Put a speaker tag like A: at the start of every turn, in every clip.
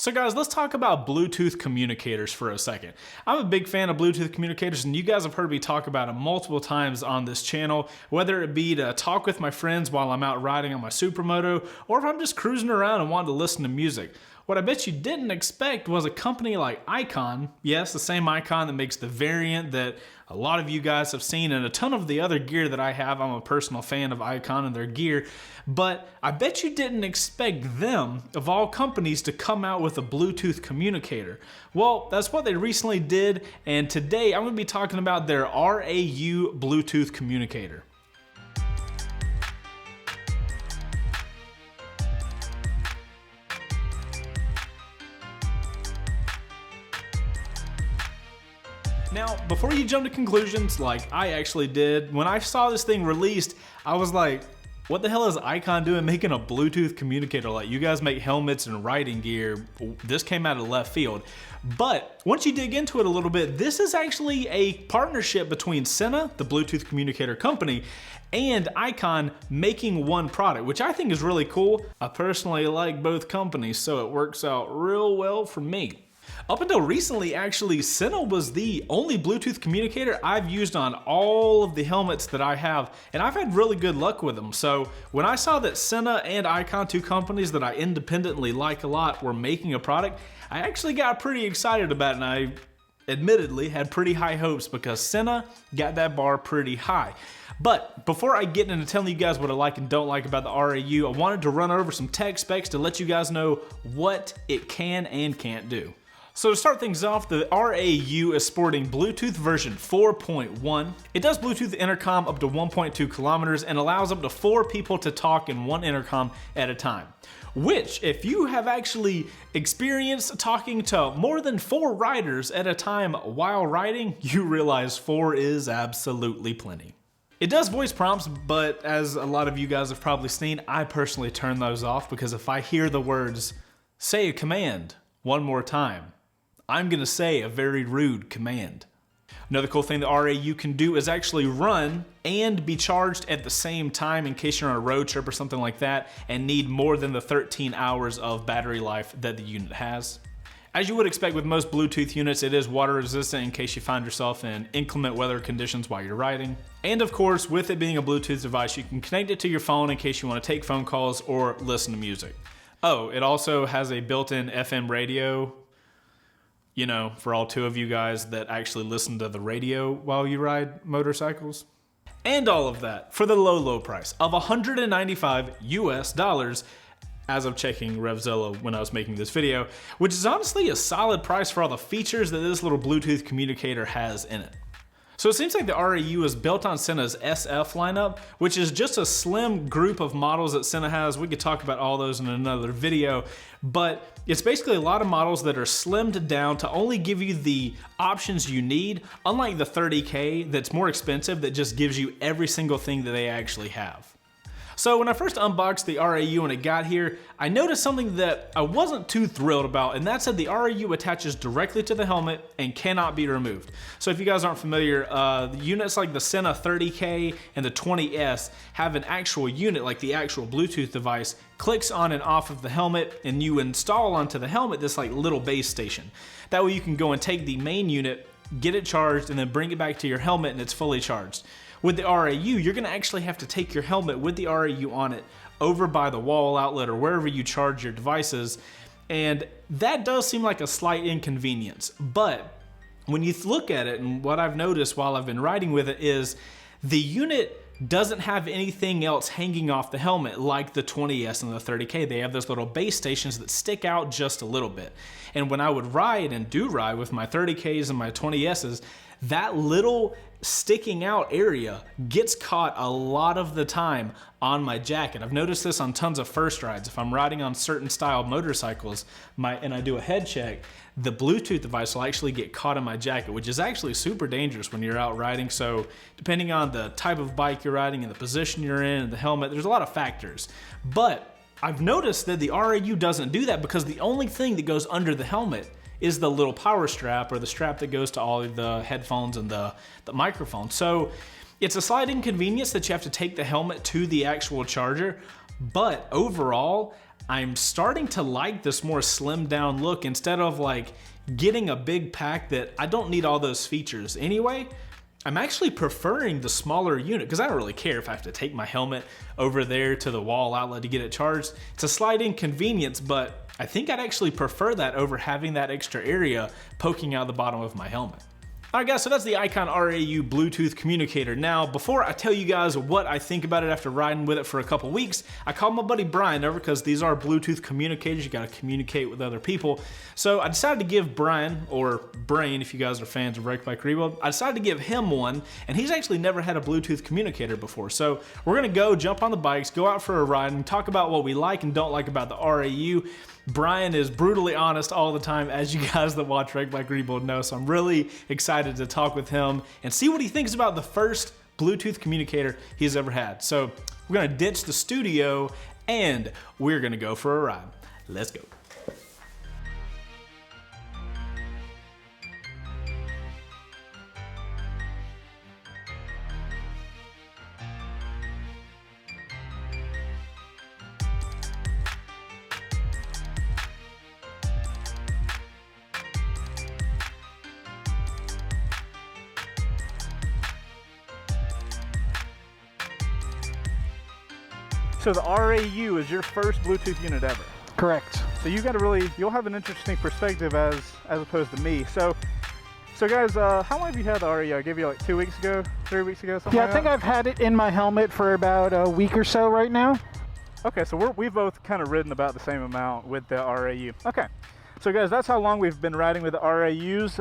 A: So guys, let's talk about Bluetooth communicators for a second. I'm a big fan of Bluetooth communicators, and you guys have heard me talk about them multiple times on this channel, whether it be to talk with my friends while I'm out riding on my supermoto, or if I'm just cruising around and wanting to listen to music. What I bet you didn't expect was a company like Icon, yes, the same Icon that makes the variant that a lot of you guys have seen and a ton of the other gear that I have. I'm a personal fan of Icon and their gear, but I bet you didn't expect them, of all companies, to come out with a Bluetooth communicator. Well, that's what they recently did, and today I'm going to be talking about their RAU Bluetooth communicator. Now, before you jump to conclusions like I actually did, when I saw this thing released, I was like, what the hell is Icon doing making a Bluetooth communicator? Like, you guys make helmets and riding gear. This came out of left field. But once you dig into it a little bit, this is actually a partnership between Sena, the Bluetooth communicator company, and Icon making one product, which I think is really cool. I personally like both companies, so it works out real well for me. Up until recently, actually, Sena was the only Bluetooth communicator I've used on all of the helmets that I have, and I've had really good luck with them. So when I saw that Sena and Icon, two companies that I independently like a lot, were making a product, I actually got pretty excited about it, and I admittedly had pretty high hopes because Sena got that bar pretty high. But before I get into telling you guys what I like and don't like about the RAU, I wanted to run over some tech specs to let you guys know what it can and can't do. So to start things off, the RAU is sporting Bluetooth version 4.1. It does Bluetooth intercom up to 1.2 kilometers and allows up to 4 people to talk in one intercom at a time. Which, if you have actually experienced talking to more than 4 riders at a time while riding, you realize 4 is absolutely plenty. It does voice prompts, but as a lot of you guys have probably seen, I personally turn those off because if I hear the words, "Say a command one more time," I'm gonna say a very rude command. Another cool thing the RAU can do is actually run and be charged at the same time in case you're on a road trip or something like that and need more than the 13 hours of battery life that the unit has. As you would expect with most Bluetooth units, it is water resistant in case you find yourself in inclement weather conditions while you're riding. And of course, with it being a Bluetooth device, you can connect it to your phone in case you want to take phone calls or listen to music. Oh, it also has a built-in FM radio, you know, for all 2 of you guys that actually listen to the radio while you ride motorcycles. And all of that for the low price of $195 US, as of checking RevZilla when I was making this video, which is honestly a solid price for all the features that this little Bluetooth communicator has in it. So it seems like the RAU is built on Sena's SF lineup, which is just a slim group of models that Sena has. We could talk about all those in another video, but it's basically a lot of models that are slimmed down to only give you the options you need, unlike the 30K that's more expensive that just gives you every single thing that they actually have. So when I first unboxed the RAU and it got here, I noticed something that I wasn't too thrilled about, and that's that the RAU attaches directly to the helmet and cannot be removed. So if you guys aren't familiar, the units like the Sena 30K and the 20S have an actual unit, like the actual Bluetooth device, clicks on and off of the helmet, and you install onto the helmet this like little base station. That way you can go and take the main unit, get it charged, and then bring it back to your helmet and it's fully charged. With the RAU, you're gonna actually have to take your helmet with the RAU on it over by the wall outlet or wherever you charge your devices, and that does seem like a slight inconvenience. But when you look at it, and what I've noticed while I've been riding with it is the unit doesn't have anything else hanging off the helmet like the 20S and the 30K. They have those little base stations that stick out just a little bit. And when I would ride and do ride with my 30Ks and my 20Ss, that little sticking out area gets caught a lot of the time on my jacket. I've noticed this on tons of first rides. If I'm riding on certain style motorcycles and I do a head check, the Bluetooth device will actually get caught in my jacket, which is actually super dangerous when you're out riding. So depending on the type of bike you're riding and the position you're in and the helmet, there's a lot of factors. But I've noticed that the RAU doesn't do that because the only thing that goes under the helmet is the little power strap, or the strap that goes to all of the headphones and the microphone. So it's a slight inconvenience that you have to take the helmet to the actual charger, but overall, I'm starting to like this more slimmed down look instead of like getting a big pack that I don't need all those features anyway. I'm actually preferring the smaller unit because I don't really care if I have to take my helmet over there to the wall outlet to get it charged. It's a slight inconvenience, but I think I'd actually prefer that over having that extra area poking out the bottom of my helmet. Alright guys, so that's the Icon RAU Bluetooth communicator. Now, before I tell you guys what I think about it after riding with it for a couple weeks, I called my buddy Brian over because these are Bluetooth communicators. You gotta communicate with other people. So I decided to give Brian, or Brain if you guys are fans of Wreck Bike Rebuild, I decided to give him one, and he's actually never had a Bluetooth communicator before. So we're gonna go jump on the bikes, go out for a ride, and talk about what we like and don't like about the RAU. Brian is brutally honest all the time, as you guys that watch Wreck Bike Rebuild know, so I'm really excited to talk with him and see what he thinks about the first Bluetooth communicator he's ever had. So we're gonna ditch the studio and we're gonna go for a ride. Let's go.
B: So the RAU is your first Bluetooth unit ever.
C: Correct.
B: So you got to you'll have an interesting perspective as opposed to me. So guys, how long have you had the RAU? I gave you like 2 weeks ago, 3 weeks ago, something
C: Yeah,
B: like
C: I think
B: that?
C: I've had it in my helmet for about a week or so right now.
B: Okay, so we've both kind of ridden about the same amount with the RAU. Okay, so guys, that's how long we've been riding with the RAUs,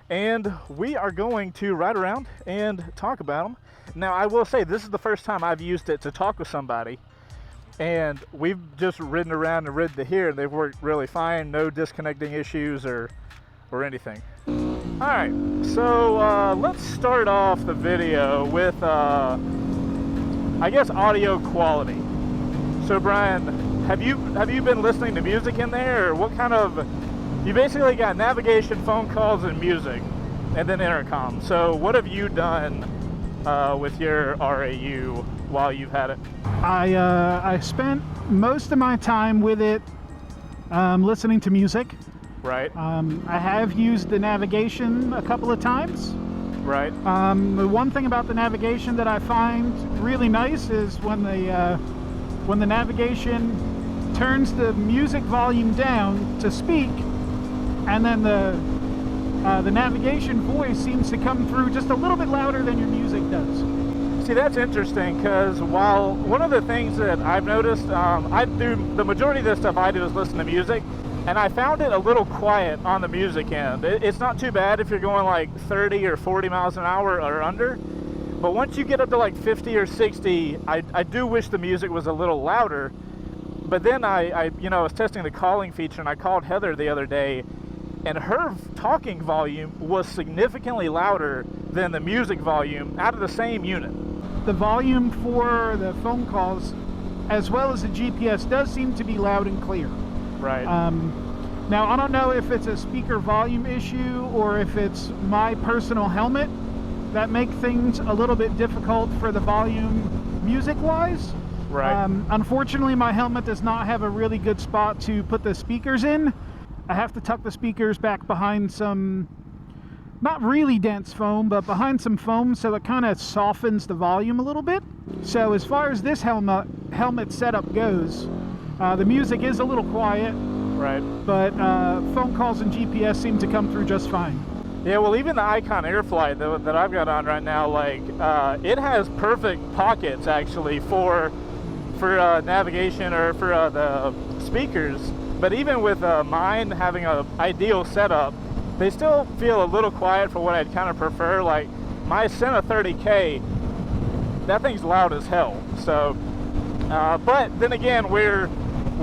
B: and we are going to ride around and talk about them. Now, I will say this is the first time I've used it to talk with somebody, and we've just ridden around and ridden to here, and they've worked really fine, no disconnecting issues or anything. All right, so let's start off the video with, I guess, audio quality. So Brian, have you been listening to music in there, or what kind of? You basically got navigation, phone calls, and music, and then intercom. So what have you done with your RAU while you've had it?
C: I spent most of my time with it listening to music.
B: Right.
C: I have used the navigation a couple of times.
B: Right.
C: The one thing about the navigation that I find really nice is when the navigation turns the music volume down to speak, and then the navigation voice seems to come through just a little bit louder than your music does.
B: See, that's interesting, because while one of the things that I've noticed, I do the majority of the stuff I do is listen to music, and I found it a little quiet on the music end. It's not too bad if you're going like 30 or 40 miles an hour or under, but once you get up to like 50 or 60, I do wish the music was a little louder. But then I was testing the calling feature, and I called Heather the other day, and her talking volume was significantly louder than the music volume out of the same unit.
C: The volume for the phone calls, as well as the GPS, does seem to be loud and clear.
B: Right.
C: Now, I don't know if it's a speaker volume issue or if it's my personal helmet that make things a little bit difficult for the volume music-wise.
B: Right.
C: Unfortunately, my helmet does not have a really good spot to put the speakers in. I have to tuck the speakers back behind some, not really dense foam, but behind some foam, so it kind of softens the volume a little bit. So as far as this helmet setup goes, the music is a little quiet,
B: Right.
C: but phone calls and GPS seem to come through just fine.
B: Yeah, well, even the Icon Airfly that I've got on right now, like it has perfect pockets actually for navigation or for the speakers. But even with mine having an ideal setup, they still feel a little quiet for what I'd kind of prefer. Like my Senna 30K, that thing's loud as hell. So, but then again, we're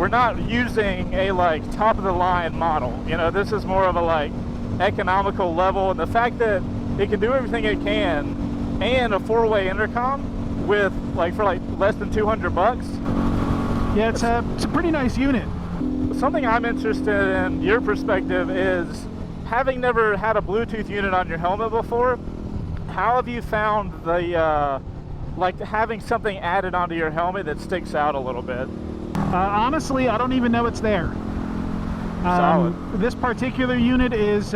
B: not using a like top of the line model. You know, this is more of a like economical level, and the fact that it can do everything it can, and a 4-way intercom with like for like less than $200.
C: Yeah, it's a pretty nice unit.
B: Something I'm interested in your perspective is, having never had a Bluetooth unit on your helmet before, how have you found the like having something added onto your helmet that sticks out a little bit?
C: Honestly, I don't even know it's there.
B: Solid.
C: This particular unit is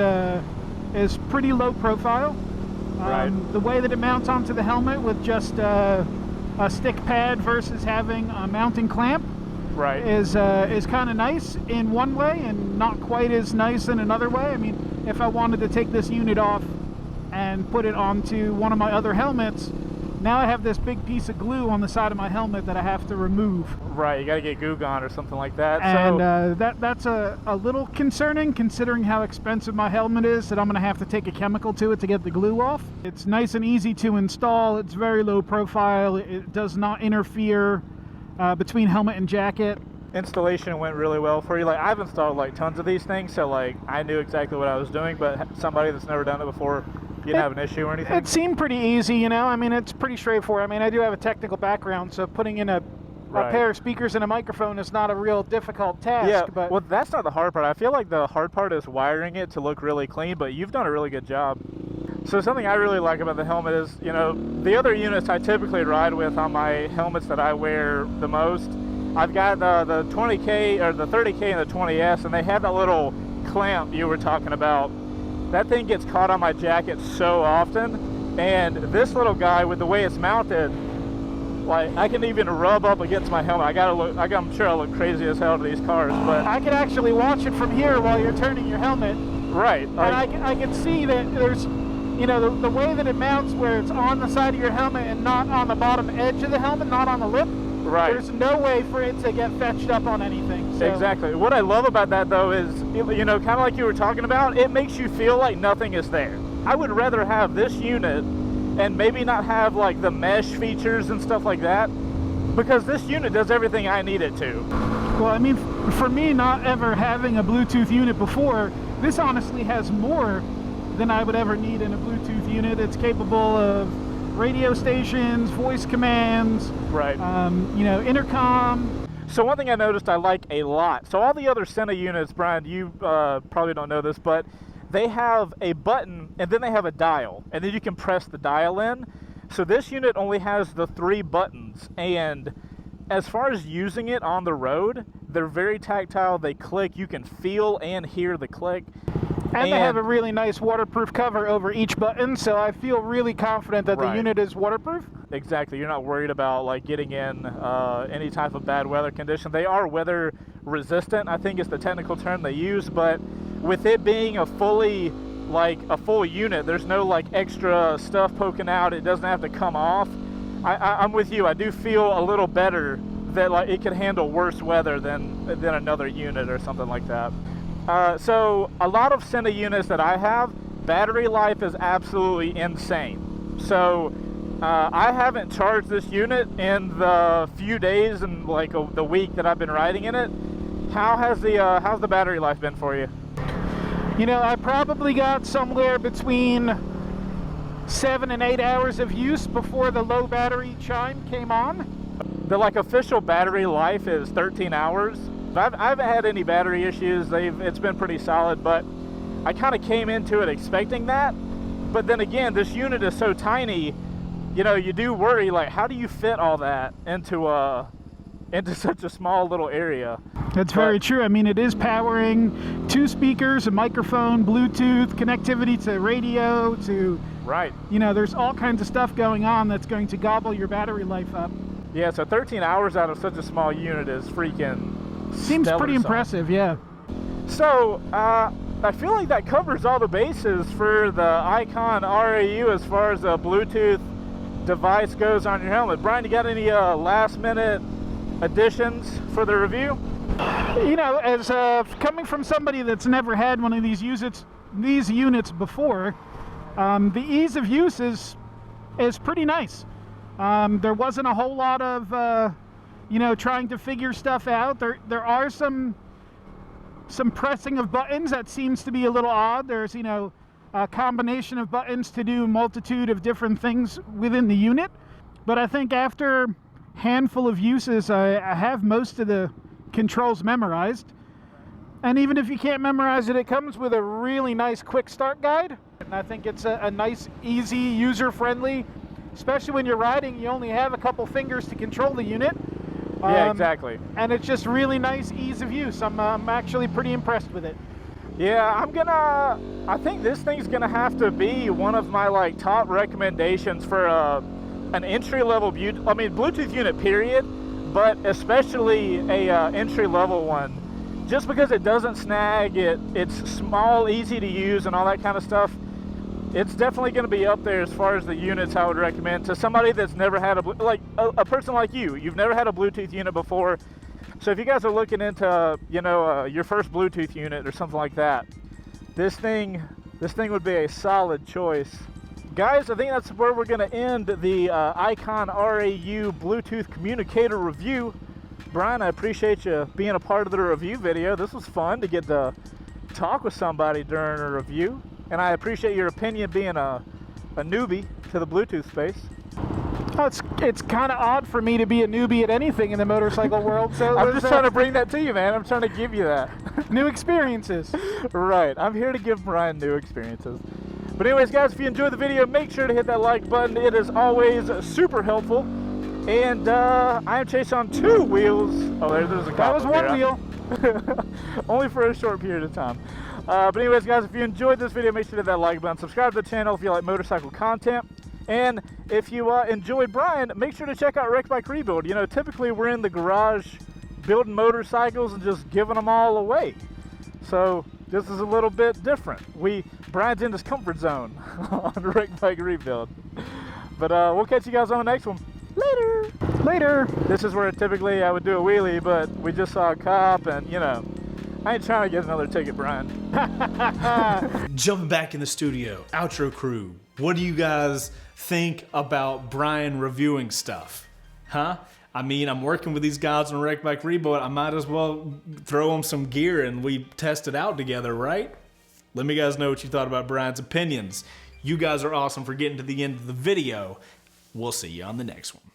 C: pretty low profile.
B: Right.
C: The way that it mounts onto the helmet with just a stick pad versus having a mounting clamp
B: Right.
C: is kind of nice in one way and not quite as nice in another way. I mean, if I wanted to take this unit off and put it onto one of my other helmets, now I have this big piece of glue on the side of my helmet that I have to remove.
B: Right, you got to get Goo Gone or something like that.
C: And that's a little concerning, considering how expensive my helmet is, that I'm going to have to take a chemical to it to get the glue off. It's nice and easy to install. It's very low profile. It does not interfere between helmet and jacket.
B: Installation went really well for you. Like, I've installed like tons of these things, so like I knew exactly what I was doing, but somebody that's never done it before, you didn't have an issue or anything?
C: It seemed pretty easy, you know. I mean, it's pretty straightforward. I mean, I do have a technical background, so putting in a pair of speakers and a microphone is not a real difficult task.
B: Yeah,
C: but
B: well, that's not the hard part. I feel like the hard part is wiring it to look really clean, but you've done a really good job. So something I really like about the helmet is, you know, the other units I typically ride with on my helmets that I wear the most, I've got the 20K or the 30K and the 20S, and they have that little clamp you were talking about. That thing gets caught on my jacket so often, and this little guy, with the way it's mounted, like, I can even rub up against my helmet. I'm sure I look crazy as hell to these cars, but
C: I can actually watch it from here while you're turning your helmet.
B: Right.
C: And I can see that there's, you know, the way that it mounts, where it's on the side of your helmet and not on the bottom edge of the helmet, not on the lip.
B: Right.
C: There's no way for it to get fetched up on anything. So.
B: Exactly. What I love about that, though, is, you know, kind of like you were talking about, it makes you feel like nothing is there. I would rather have this unit and maybe not have like the mesh features and stuff like that, because this unit does everything I need it to.
C: Well, I mean, for me, not ever having a Bluetooth unit before, this honestly has more than I would ever need in a Bluetooth unit. It's capable of radio stations, voice commands,
B: right?
C: You know, intercom.
B: So one thing I noticed I like a lot. So all the other Sena units, Brian, you probably don't know this, but they have a button and then they have a dial, and then you can press the dial in. So this unit only has the 3 buttons, and as far as using it on the road, they're very tactile. They click. You can feel and hear the click.
C: And they have a really nice waterproof cover over each button, so I feel really confident that the unit is waterproof.
B: Exactly. You're not worried about like getting in any type of bad weather condition. They are weather resistant, I think is the technical term they use, but with it being a full unit, there's no like extra stuff poking out. It doesn't have to come off. I'm with you. I do feel a little better that like it can handle worse weather than another unit or something like that. So a lot of Sena units that I have, battery life is absolutely insane. So I haven't charged this unit in the few days and like the week that I've been riding in it. How's the battery life been for you?
C: You know, I probably got somewhere between 7 and 8 hours of use before the low battery chime came on.
B: The like official battery life is 13 hours. I haven't had any battery issues. It's been pretty solid, but I kind of came into it expecting that. But then again, this unit is so tiny, you know, you do worry, like, how do you fit all that into such a small little area?
C: That's very true. I mean, it is powering 2 speakers, a microphone, Bluetooth, connectivity to radio, to...
B: Right.
C: You know, there's all kinds of stuff going on that's going to gobble your battery life up.
B: Yeah, so 13 hours out of such a small unit is freaking...
C: Seems pretty impressive, yeah.
B: So, I feel like that covers all the bases for the Icon RAU as far as a Bluetooth device goes on your helmet. Brian, you got any last-minute additions for the review?
C: You know, as coming from somebody that's never had one of these units before, the ease of use is pretty nice. There wasn't a whole lot of... you know, trying to figure stuff out. There are some pressing of buttons that seems to be a little odd. There's, you know, a combination of buttons to do a multitude of different things within the unit. But I think after a handful of uses, I have most of the controls memorized. And even if you can't memorize it, it comes with a really nice quick start guide. And I think it's a nice, easy, user-friendly, especially when you're riding, you only have a couple fingers to control the unit.
B: Yeah, exactly.
C: And it's just really nice ease of use. I'm actually pretty impressed with it.
B: Yeah, I think this thing's gonna have to be one of my like top recommendations for an entry-level Bluetooth unit, period, but especially a entry-level one. Just because it doesn't snag, it's small, easy to use, and all that kind of stuff. It's definitely going to be up there as far as the units I would recommend to somebody that's never had a person like you. You've never had a Bluetooth unit before. So if you guys are looking into, your first Bluetooth unit or something like that, this thing would be a solid choice. Guys, I think that's where we're going to end the Icon RAU Bluetooth communicator review. Brian, I appreciate you being a part of the review video. This was fun to get to talk with somebody during a review. And I appreciate your opinion being a newbie to the Bluetooth space.
C: Oh, it's kind of odd for me to be a newbie at anything in the motorcycle world. So
B: I'm just trying to bring that to you, man. I'm trying to give you that.
C: New experiences.
B: Right. I'm here to give Brian new experiences. But anyways, guys, if you enjoyed the video, make sure to hit that like button. It is always super helpful. And I am Chaseontwowheels. Oh, there's a cop.
C: That was one wheel.
B: Only for a short period of time. But anyways, guys, if you enjoyed this video, make sure to hit that like button. Subscribe to the channel if you like motorcycle content. And if you enjoyed Brian, make sure to check out Wreck Bike Rebuild. Typically we're in the garage building motorcycles and just giving them all away. So this is a little bit different. Brian's in his comfort zone on Wreck Bike Rebuild. But we'll catch you guys on the next one. Later. This is where typically I would do a wheelie, but we just saw a cop and, I ain't trying to get another ticket, Brian.
A: Jumping back in the studio, outro crew. What do you guys think about Brian reviewing stuff? Huh? I mean, I'm working with these guys on Wreck Bike Rebuild. I might as well throw them some gear and we test it out together, right? Let me guys know what you thought about Brian's opinions. You guys are awesome for getting to the end of the video. We'll see you on the next one.